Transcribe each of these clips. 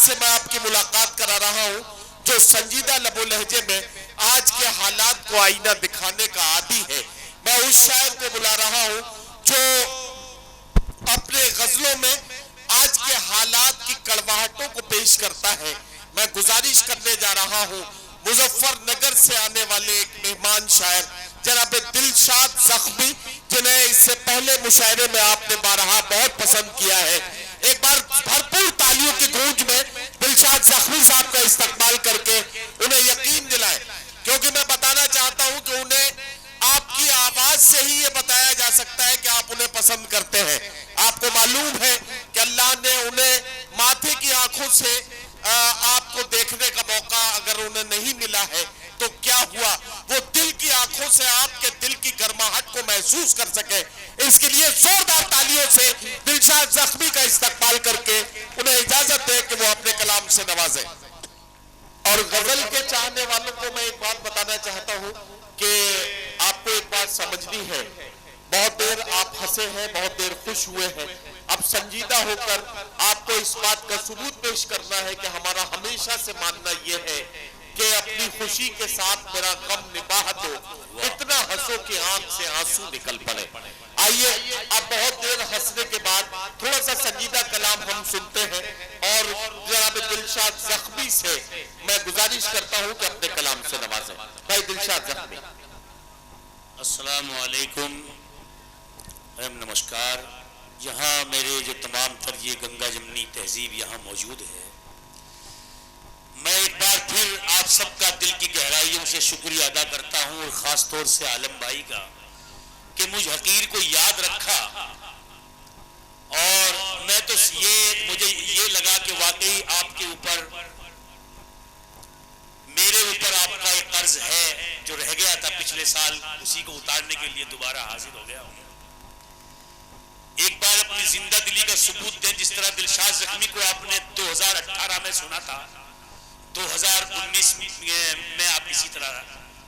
से मैं आपकी मुलाकात करा रहा हूं, जो संजीदा लबो लहजे में आज के हालात को आईना दिखाने का आदी है। मैं उस शायर को बुला रहा हूं जो अपने गजलों में आज के हालात की कड़वाहटों को पेश करता है। मैं गुजारिश करने जा रहा हूं मुजफ्फरनगर से आने वाले एक मेहमान शायर जनाब दिलशाद जख्मी, जिन्हें इससे पहले मुशायरे में आपने बारहा बहुत पसंद किया है। एक बार भरपूर तालियों की गूंज में दिलशाद जख्मी साहब का इस्तकबाल करके उन्हें यकीन दिलाएं, क्योंकि मैं बताना चाहता हूं कि उन्हें आपकी आवाज से ही ये बताया जा सकता है कि आप उन्हें पसंद करते हैं। आपको मालूम है कि अल्लाह ने उन्हें माथे की आंखों से आपको देखने का मौका अगर उन्हें नहीं मिला है तो क्या हुआ, वो दिल की आंखों से आपके दिल की गर्माहट को महसूस कर सके। इसके लिए जोरदार तालियों से दिलशाद जख्मी का इस्तकबाल करके उन्हें इजाजत दे कि वो अपने कलाम से नवाजे। और गजल के चाहने वालों को मैं एक बात बताना चाहता हूं कि आपको एक बात समझनी है। बहुत देर आप हंसे हैं, बहुत देर खुश हुए हैं। अब संजीदा होकर आपको इस बात का सबूत पेश करना है कि हमारा हमेशा से मानना यह है कि अपनी खुशी के साथ मेरा गम निबाह दो, इतना हंसो कि आंख से आंसू निकल पड़े। आइए अब बहुत देर हंसने के बाद थोड़ा सा संजीदा कलाम हम सुनते हैं और जनाब दिलशाद जख्मी से मैं गुजारिश करता हूं कि अपने कलाम से नवाजें। भाई दिलशाद जख्मी। अस्सलाम वालेकुम, नमस्कार। यहाँ मेरे जो तमाम तर ये गंगा जमनी तहजीब यहाँ मौजूद है, मैं एक बार फिर आप सबका दिल की गहराइयों से शुक्रिया अदा करता हूँ, और ख़ास तौर से आलम भाई का कि मुझ हकीर को याद रखा। और मैं तो मुझे ये लगा कि वाकई आपके ऊपर, मेरे ऊपर आपका एक कर्ज है जो रह गया था पिछले साल, उसी को उतारने के लिए दोबारा हाजिर हो गया हूँ। एक बार अपनी जिंदा दिली का सबूत दें, जिस तरह दिलशाद जख्मी को आपने 2018 में सुना था, 2019 में आप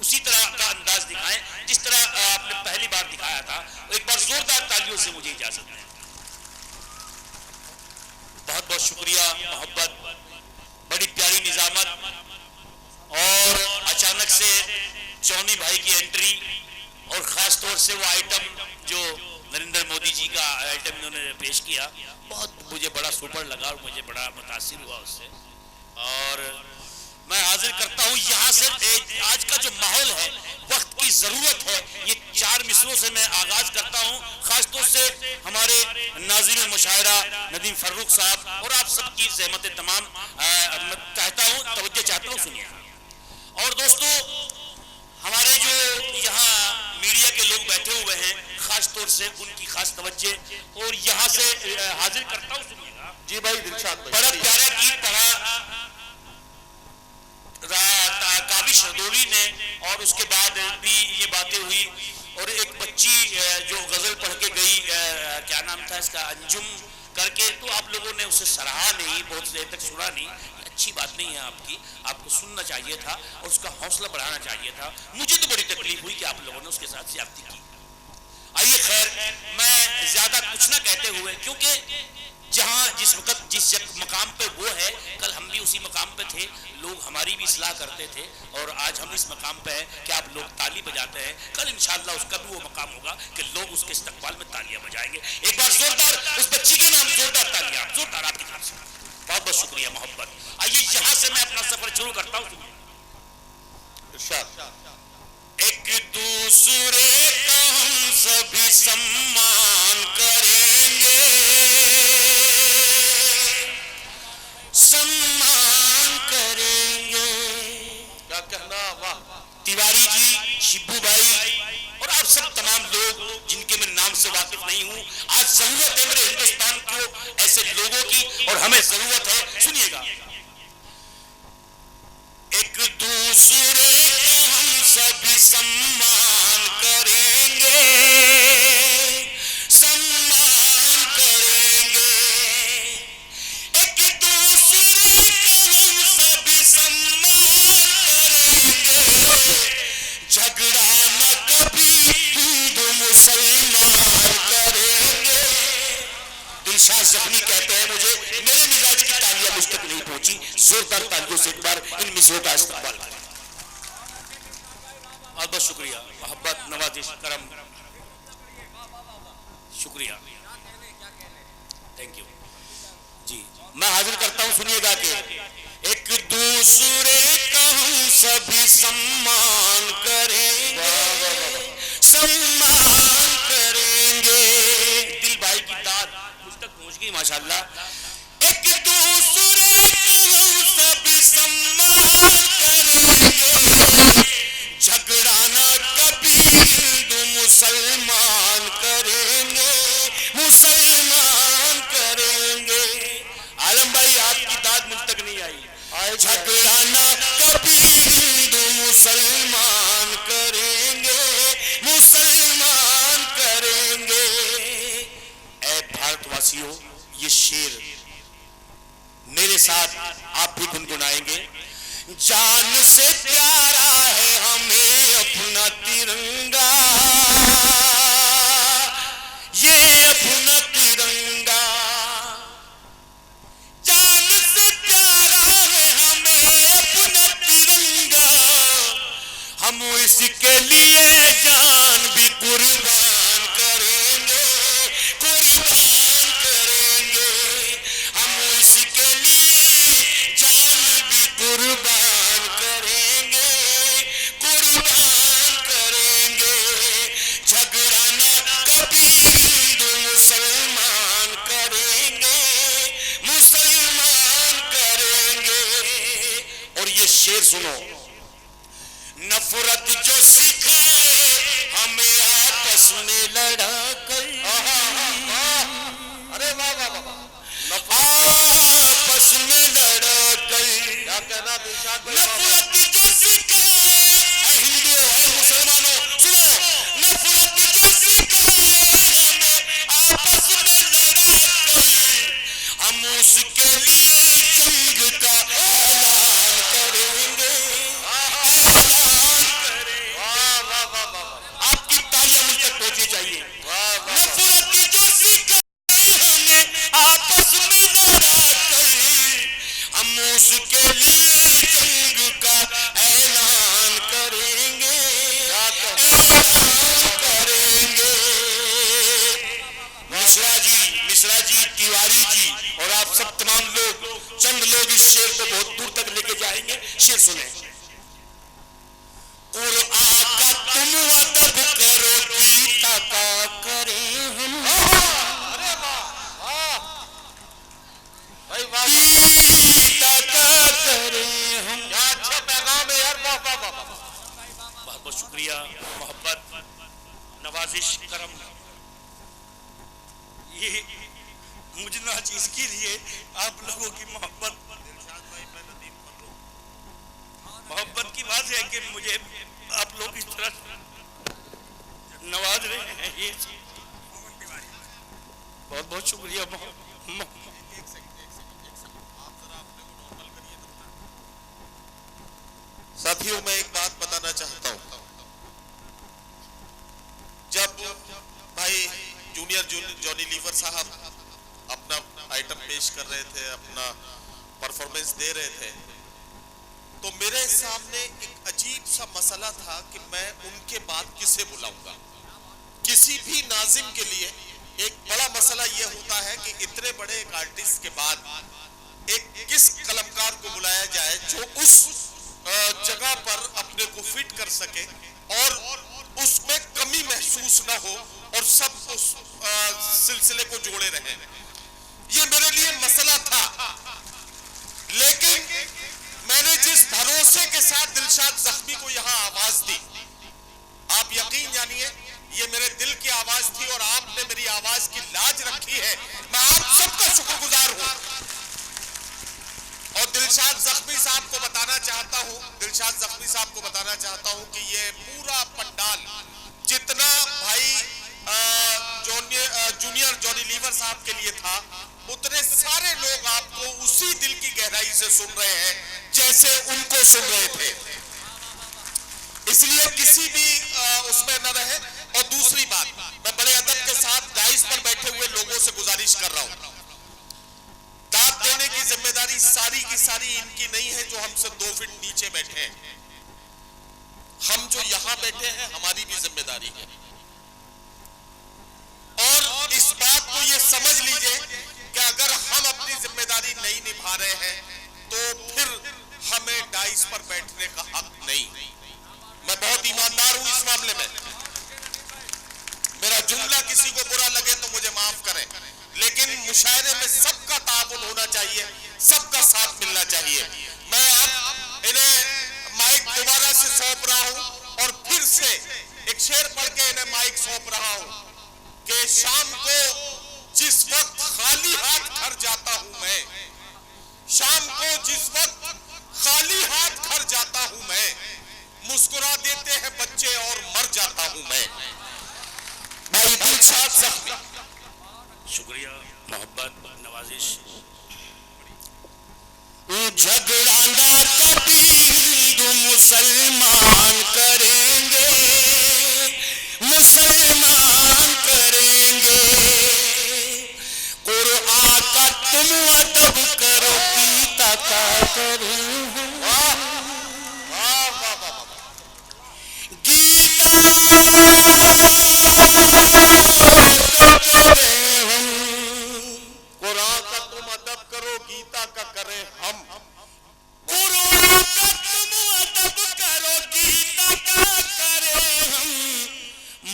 उसी तरह का अंदाज दिखाएं जिस तरह आपने पहली बार दिखाया था। एक बार जोरदार तालियों से मुझे इजाजत दें। बहुत बहुत शुक्रिया, मोहब्बत, बड़ी प्यारी निजामत। और अचानक से चौनी भाई की एंट्री, और खास तौर से वो आइटम जो नरेंद्र मोदी जी का आइटम इन्होंने पेश किया, बहुत मुझे बड़ा सुपर लगा और मुझे बड़ा मुतासिर हुआ उससे। और मैं हाजिर करता हूँ यहाँ से आज का जो माहौल है, वक्त की जरूरत है, ये 4 मिसरों से मैं आगाज करता हूँ, खासतौर से हमारे नाज़िर मुशायरा नदीम फर्रुख साहब और आप सबकी ज़हमत तमाम चाहता हूँ, तवज्जो चाहता हूँ, सुनिए। और दोस्तों, हमारे जो यहाँ मीडिया के लोग बैठे हुए हैं, खास तौर से उनकी खास तवज्जो, और यहाँ से हाजिर करता हूँ, सुनिएगा। जी भाई दिलशाद भाई। बड़ा प्यारा गीत पढ़ा काबिश रदौली ने, और उसके बाद भी ये बातें हुई। और एक बच्ची जो गजल पढ़ के गई, क्या नाम था इसका, अंजुम करके, तो आप लोगों ने उसे सराहा नहीं, बहुत देर तक सुना नहीं। अच्छी बात नहीं है आपकी, आपको सुनना चाहिए था और उसका हौसला बढ़ाना चाहिए था। मुझे तो बड़ी तकलीफ हुई कि आप लोगों ने उसके साथ ज्यादती की। आइए खैर, मैं ज्यादा कुछ ना कहते हुए, क्योंकि जहां जिस वक्त जिस मकाम पे वो है, कल हम भी उसी मकाम पे थे, लोग हमारी भी इस्लाह करते थे, और आज हम इस मकाम पे हैं कि आप लोग ताली बजाते हैं। कल इंशाअल्लाह उसका भी वो मकाम होगा कि लोग उसके इस्तकबाल में तालियां बजाएंगे। एक बार जोरदार उस बच्ची के नाम जोरदार तालियां, जोरदार आपकी तरफ से। बहुत बहुत शुक्रिया, मोहब्बत। आइए यहाँ से मैं अपना सफर शुरू करता हूँ। एक दूसरे का हम सभी सम्मान करेंगे, सम्मान करेंगे। क्या कहना, वाह। तिवारी जी, शिब्बू भाई और आप सब तमाम लोग जिनके मैं नाम से वाकिफ नहीं हूं, आज जरूरत है मेरे हिंदुस्तान को ऐसे लोगों की, और हमें जरूरत है, सुनिएगा। एक दूसरे का हम सभी सम्मान करेंगे, सम्मान करेंगे। एक दूसरे का हम सभी सम्मान करेंगे, झगड़ा न कभी हिंदू मुसलमान करेंगे। दिलशाद जख्मी कहते हैं, मुझे मेरे मिजाज की तालियां मुझ तक नहीं पहुंची, पहुंची। जोरदार तालियों से एक बार इन मिसरों का इस्तेमाल करें। बहुत बहुत शुक्रिया, मोहब्बत, नवाजिश, करम, शुक्रिया, थैंक यू जी। मैं हाजिर करता हूं, सुनिएगा कि एक दूसरे का हम सभी सम्मान करेंगे, सम्मान करेंगे। दिल भाई की दाद मुझ तक पहुंच गई माशाल्लाह। एक दूसरे का हम सभी सम्मान करेंगे, झगड़ाना कभी हिंदू मुसलमान करेंगे, मुसलमान करेंगे। आलम भाई आपकी दाद मुझ तक नहीं आई। झगड़ाना कभी हिंदू मुसलमान करेंगे, मुसलमान करेंगे। ऐ भारतवासियों, ये शेर मेरे साथ आप भी गुनगुनाएंगे। जान से प्यारा है हमें अपना तिरंगा, ये अपना तिरंगा। जान से प्यारा है हमें अपना तिरंगा, हम इसके लिए जान भी कुर्बान करेंगे, कुर्बान करेंगे। हम इसके लिए जान भी कुर्बान करेंगे, कुर्बान करेंगे। झगड़ाना कभी हिंदू मुसलमान करेंगे, मुसलमान करेंगे। और ये शेर सुनो, नफरत जो सिखाए हमें आपस में लड़ा कर, अरे वाह वाह वाह, आपस में लड़ा कर। क्या कहना दिलशाद भाई? नफरत जो सिखाए, और हिंदुओं और मुसलमानों सुनो, नफरत जो सिखाए हमें आपस में लड़ा कर, हम उसके लिए जंग का ऐलान करेंगे, ऐलान करेंगे। वाह वाह वाह वाह, आपकी तालियां मुझ तक पहुंचनी चाहिए। वाह वाह। नफरत जो सिखाए हमें आपस में लड़ा कर, हम उसके लिए जंग का ऐलान करेंगे, ऐलान करेंगे। मिश्रा जी, तिवारी जी और आप सब तमाम लोग, चंद लोग इस शेर को बहुत दूर तक लेके जाएंगे। शेर सुने। कुरआन का तुम अदब करो, गीता का करें हम, अरे वाह वाह भाई, वाह गीता का करें हम। क्या अच्छा पैगाम है यार, वाह वाह वाह। बहुत बहुत शुक्रिया, मोहब्बत, नवाजिश, करम। ये मुझना चीज के लिए आप लोगों की मोहब्बत की बात है कि मुझे आप लोग इस तरह नवाज रहे हैं। ये बहुत बहुत शुक्रिया। साथियों, मैं एक बात बताना चाहता हूं। जब भाई जूनियर जॉनी लीवर साहब अपना आइटम पेश कर रहे थे, अपना परफॉर्मेंस दे रहे थे, तो मेरे सामने एक अजीब सा मसला था कि मैं उनके बाद किसे बुलाऊंगा। किसी भी नाजिम के लिए एक बड़ा मसला यह होता है कि इतने बड़े एक आर्टिस्ट के बाद एक किस कलाकार को बुलाया जाए जो उस जगह पर अपने को फिट कर सके और उसमें कमी महसूस ना हो और सब उस सिलसिले को जोड़े रहें। ये मेरे लिए मसला था, लेकिन मैंने जिस भरोसे के साथ दिलशाद जख्मी को यहाँ आवाज दी, आप यकीन जानिए ये मेरे दिल की आवाज थी और आपने मेरी आवाज की लाज रखी है। मैं आप सबका शुक्रगुजार हूं और दिलशाद जख्मी साहब को बताना चाहता हूं कि ये पूरा पंडाल जितना भाई जूनियर जॉनी लीवर साहब के लिए था, उतने सारे लोग आपको उसी दिल की गहराई से सुन रहे हैं जैसे उनको सुन रहे थे। इसलिए किसी भी उसमें न रहे। और दूसरी बात, मैं बड़े अदब के साथ डाइस पर बैठे हुए लोगों से गुजारिश कर रहा हूं, दाद देने की जिम्मेदारी सारी की सारी यहां बैठे हैं, हमारी भी जिम्मेदारी है। और इस बात को ये समझ लीजिए कि अगर हम अपनी जिम्मेदारी नहीं निभा रहे हैं तो फिर हमें डाइस पर बैठने का हक नहीं। मैं बहुत ईमानदार हूं इस मामले में। मेरा जुमला किसी को बुरा लगे तो मुझे माफ करें, लेकिन मुशायरे में सबका ताउन होना चाहिए, सबका साथ मिलना चाहिए। मैं अब इन्हें माइक दोबारा से सौंप रहा हूं और फिर से एक शेर पढ़ के इन्हें माइक सौंप रहा हूं कि शाम को जिस वक्त खाली हाथ घर जाता हूं मैं, शाम को जिस वक्त खाली हाथ घर जाता हूं मैं, मुस्कुरा देते हैं बच्चे और मर जाता हूं मैं। भाई दिलशाद जख्मी। शुक्रिया, मोहब्बत, नवाजिश। झगड़ा ना कभी हिंदू मुसलमान करेंगे, मुसलमान करेंगे। कुरान का तुम अदब करो, गीता का करेंगे। कुरान का तुम अदब करो, गीता का करें हम। कुरान का तुम अदब करो, गीता का करें हम।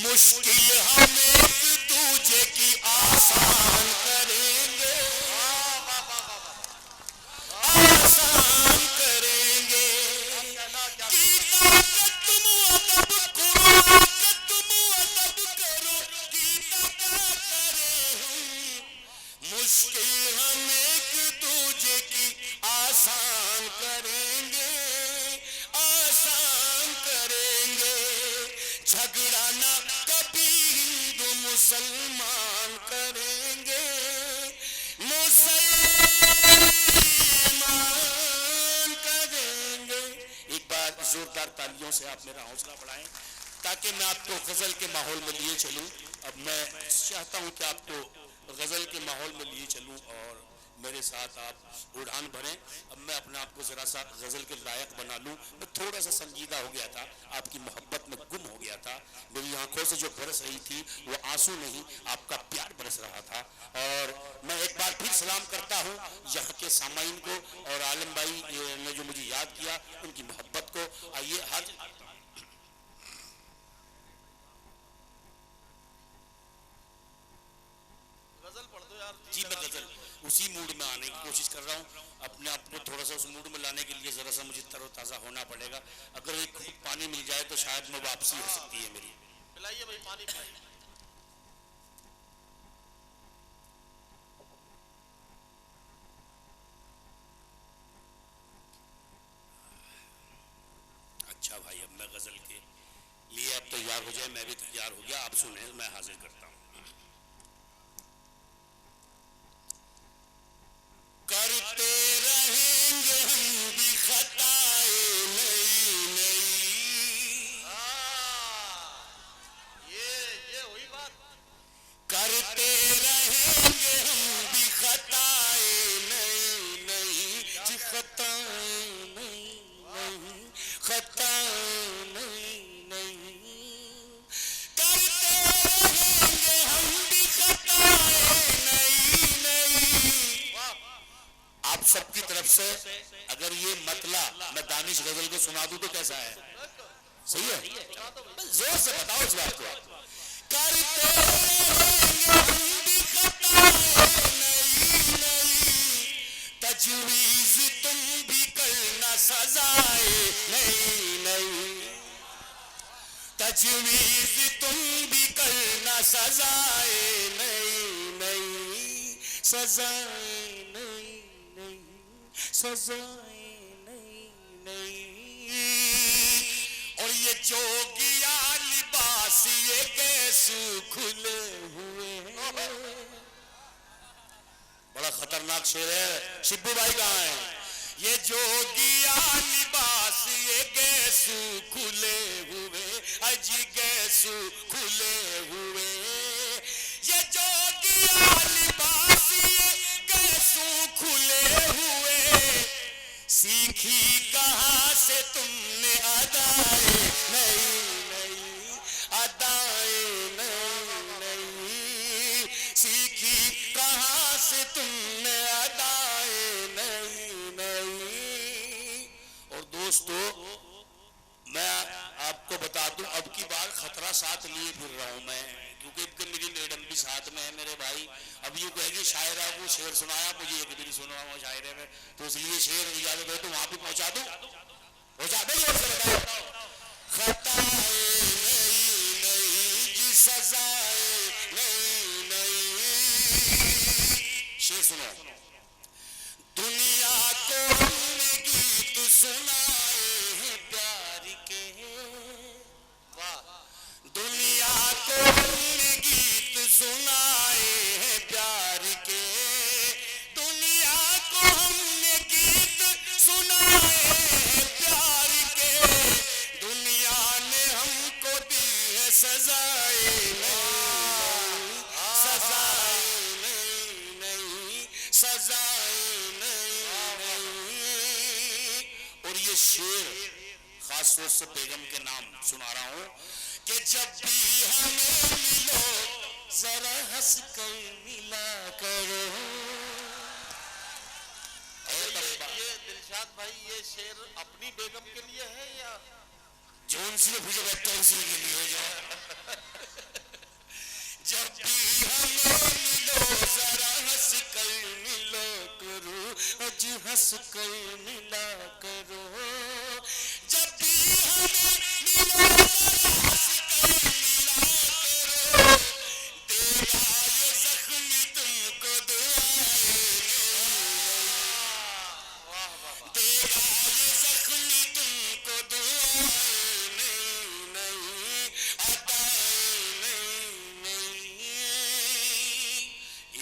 मुश्किल हम एक दूजे की आसान करेंगे, आसान करेंगे। गीता का तुम अदब, कुरान का तुम अदब करो, गीता का करें हम। मुश्किल हम एक दूजे की आसान करेंगे, आसान करेंगे। झगड़ा ना कभी हिंदू मुसलमान करेंगे, मुसलमान करेंगे। एक बार जोरदार तालियों से आप मेरा हौसला बढ़ाएं ताकि मैं आपको गजल के माहौल में लिए चलूं। अब मैं चाहता हूं कि आपको गजल के माहौल में लिए चलूं और मेरे साथ आप उड़ान भरें। अब मैं अपने आप को जरा सा गजल के लायक बना लूं। मैं थोड़ा सा संजीदा हो गया था, आपकी मोहब्बत में गुम हो गया था। मेरी आंखों से जो बरस रही थी वो आंसू नहीं, आपका प्यार बरस रहा था। और मैं एक बार फिर सलाम करता हूं यहाँ के सामाईन को और आलम भाई ने जो मुझे याद किया उनकी मोहब्बत को। आइए हाथ जी, मैं गजल उसी मूड में आने की कोशिश कर रहा हूँ। अपने आप को थोड़ा सा उस मूड में लाने के लिए जरा सा मुझे तरोताज़ा होना पड़ेगा। अगर एक खूब पानी मिल जाए तो शायद मैं वापसी हो सकती है मेरी। पिलाइए भाई पानी पिलाइए। अच्छा भाई, अब मैं गजल के लिए अब तैयार हो जाए। मैं भी तैयार हो गया, आप सुने, मैं हाजिर करता हूँ। करते रहेंगे हम भी खताएं नई नई, ये हुई बात। करते रहेंगे हम भी खताएं नई नई, जी खताएं नई नई, खताएं नई नई। करते रहेंगे हम भी खताएं नई नई। आप सबकी तरफ से अगर ये मतला मैं दानिश गजल को सुना दूं तो कैसा है? सही है? जोर से बताओ इस बात को। करते रहेंगे हम भी खताएं नई नई, तजवीज तुम भी करना सजाए नई नई, तजवीज तुम भी करना सजाए नई नई, सजाए नई नई, सजाए नई नई। और ये जोगिया लिबास ये कैसू खुले हुए हैं। बड़ा खतरनाक शेर है। शिब्बू भाई कहाँ हैं? ये जोगिया लिबास ये गैसू खुले हुए, अजी गैसू खुले हुए। ये जोगिया लिबास ये गैसू खुले हुए, सीखी कहाँ से तुमने अदाए नई तुम्हारा साथ लिए फिर रहा हूं मैं, क्योंकि मेरी मैडम भी साथ में है मेरे भाई। अब यूँ कहेगी शायरा को शेर सुनाया, मुझे एक भी नहीं सुना हुआ शायरे में, तो इसलिए शेर इजाजत हो तो वहां भी पहुंचा दूं, पहुंचा दो और से बताओ। खताएं नई नई जी सजाएं नई नई, शेर सुनो। दुनिया को हमने गीत सुनाए हैं प्यार के, दुनिया को हमने गीत सुनाए हैं प्यार के, दुनिया को हमने गीत सुनाए हैं प्यार के, दुनिया ने हमको दी है सजाए नहीं, सजाए नहीं नहीं, सजाए नहीं नहीं। और ये शेर खास तौर से बेगम के नाम सुना रहा हूं कि जब भी हमें मिलो जरा हंस कर मिला करो। ये दिलशाद भाई, ये शेर अपनी बेगम के लिए है या जोन सी मुझे लगता है उसी के लिए जो जब भी हमें मिलो जरा हंस कर मिला करो, आज हंस कर मिला करो। जब भी हमें मिलो हंस कर मिला करो, देगा ये जख्मी तुमको दुआएं, देगा ये जख्मी तुमको दुआएं नहीं नहीं, अदाएं नहीं नहीं।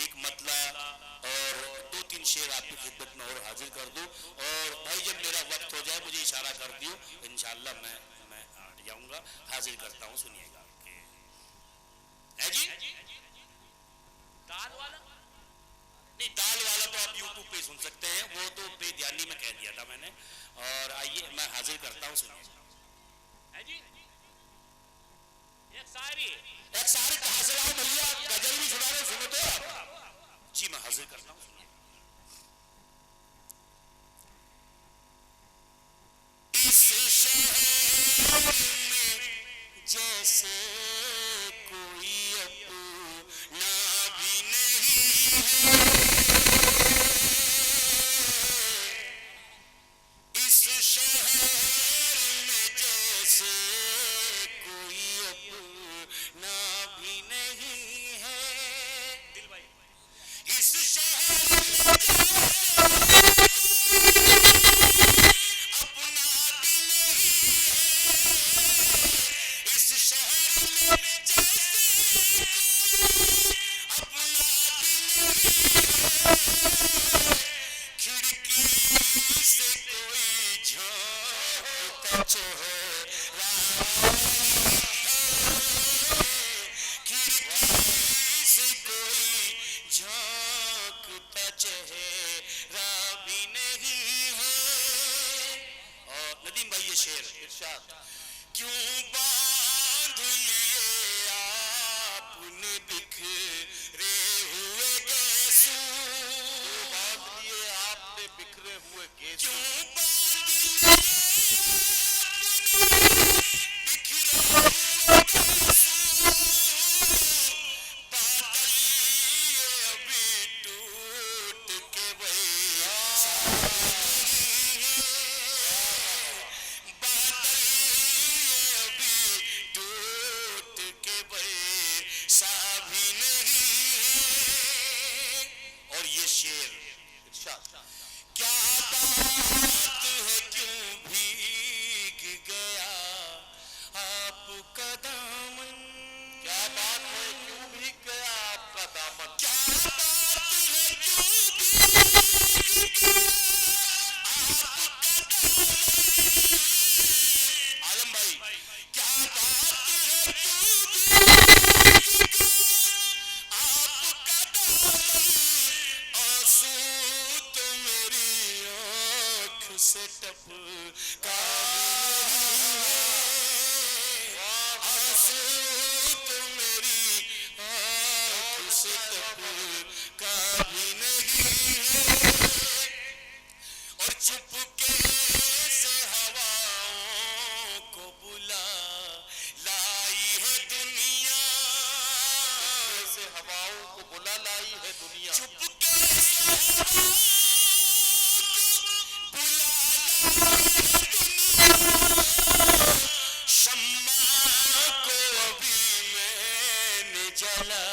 एक मतला और दो तीन शेर आपकी खिदमत में और हाजिर कर दूं, और भाई जब मेरा वक्त हो जाए मुझे इशारा कर दियो, इंशाअल्लाह मैं हट जाऊंगा, हाजिर करता हूं, सुनिएगा। है जी दाल वाला नहीं, दाल वाला तो आप YouTube पे सुन सकते हैं, वो तो बेध्यानी में कह दिया था मैंने। और आइए मैं हाजिर करता हूँ, सुनिए। है जी, एक शायरी कहाँ से लाऊं भैया, गजल भी सुना रहे, सुनो तो आप। जी मैं हाजिर करता हूँ, सुनिए। इस शहर में जैसे कोई अपना भी नहीं है, इस शहर में जैसे कोई अपना भी नहीं है, दिल भाई इस शहर में जैसे अपना भी नहीं है, इस शहर में जैसे अपना भी नहीं है, खिड़की से कोई झांकता चेहरा है, खिड़की से कोई झांकता चेहरा भी नहीं है। और नदीम भाई ये शेर इरशाद, क्यों बांध लिए आपने बिखरे हुए गैसू, बांध लिए आपने बिखरे हुए गेसू, क्यों बांध लिए आपने बिखरे हुए गैसू, बादल ये अभी टूट के बरसा नहीं है, बादल ये अभी टूट के बरसा भी नहीं है। और ये शेर इरशाद, क्या बात है क्यों भीग गया आपका दामन, क्या बात है क्यों भीग गया आपका दामन, क्या बात है क्यों भीग गया आपका दामन, आलम भाई क्या बात है क्यों भीग गया आपका दामन, आंसू तो जला